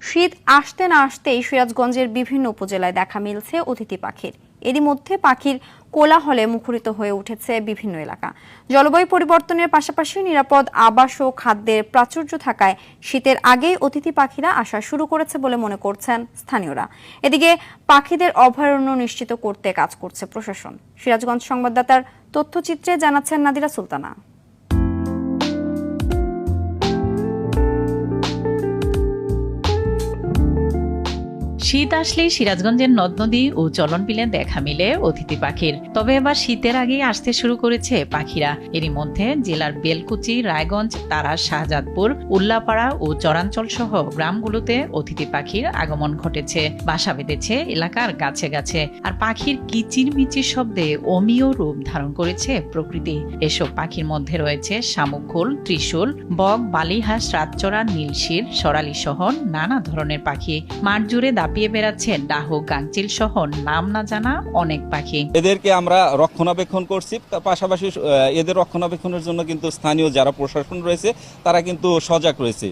শীত আসতে না আসতেই সিরাজগঞ্জের বিভিন্ন উপজেলায় দেখা মিলছে অতিথি পাখির। এরই মধ্যে পাখির কোলাহলে মুখরিত হয়ে উঠেছে বিভিন্ন এলাকা। জলবায়ু পরিবর্তনের পাশাপাশি নিরাপদ আবাস ও খাদ্যের প্রাচুর্য থাকায় শীতের আগেই অতিথি পাখিরা আসা শুরু করেছে বলে মনে করছেন স্থানীয়রা। এদিকে পাখিদের অভয়ারণ্য নিশ্চিত করতে কাজ করছে প্রশাসন। সিরাজগঞ্জ সংবাদদাতার তথ্যচিত্রে জানাচ্ছেন নাদিরা সুলতানা। শীত আসলেই সিরাজগঞ্জের নদ নদী ও চলনবিলে দেখা মিলে অতিথি পাখির। তবে এবার শীতের আগেই আসতে শুরু করেছে পাখিরা। এরই মধ্যে জেলার বেলকুচি, রায়গঞ্জ, তারাস, শাহজাদপুর, উল্লাপাড়া ও চরাঞ্চল সহ গ্রামগুলোতে অতিথি পাখির আগমন ঘটেছে। বাসা বেঁধেছে এলাকার গাছে গাছে। আর পাখির কিচিরমিচির শব্দে অমীয় রূপ ধারণ করেছে প্রকৃতি। এসব পাখির মধ্যে রয়েছে শামুকখোল, ত্রিশূল, বক, বালিহাঁস, রাতচরা, নীলশির, সরালি সহ নানা ধরনের পাখি। মাঠ জুড়ে দাপিয়ে বেড়াচ্ছে ডাহুক, গাংচিল সহ নাম না জানা অনেক পাখি। এদেরকে আমরা রক্ষণাবেক্ষণ করছি, পাশাপাশি এদের রক্ষণাবেক্ষণের জন্য কিন্তু স্থানীয় যারা প্রশাসন রয়েছে তারা কিন্তু সজাগ রয়েছে।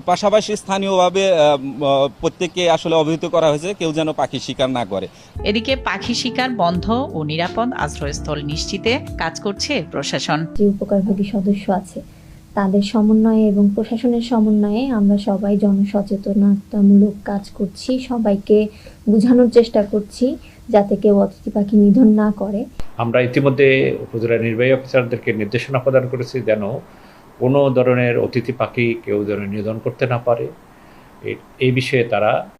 পাশাপাশি স্থানীয়ভাবে প্রত্যেককে আসলে অবহিত করা হয়েছে কেউ যেন পাখি শিকার না করে। এদিকে পাখি শিকার বন্ধ ও নিরাপদ আশ্রয়স্থল নিশ্চিতে কাজ করছে প্রশাসন। যে উপকারভোগী সদস্য আছে তাদের সমন্বয়ে এবং প্রশাসনের সমন্বয়ে আমরা সবাই জনসচেতনতামূলক কাজ করছি, সবাইকে বোঝানোর চেষ্টা করছি যাতে কেউ অতিথি পাখি নিধন না করে। আমরা ইতিমধ্যে উপজেলা নির্বাহী অফিসারদেরকে নির্দেশনা প্রদান করেছি যেন কোনো ধরনের অতিথি পাখি কেউ যেন নিধন করতে না পারে। এই বিষয়ে তারা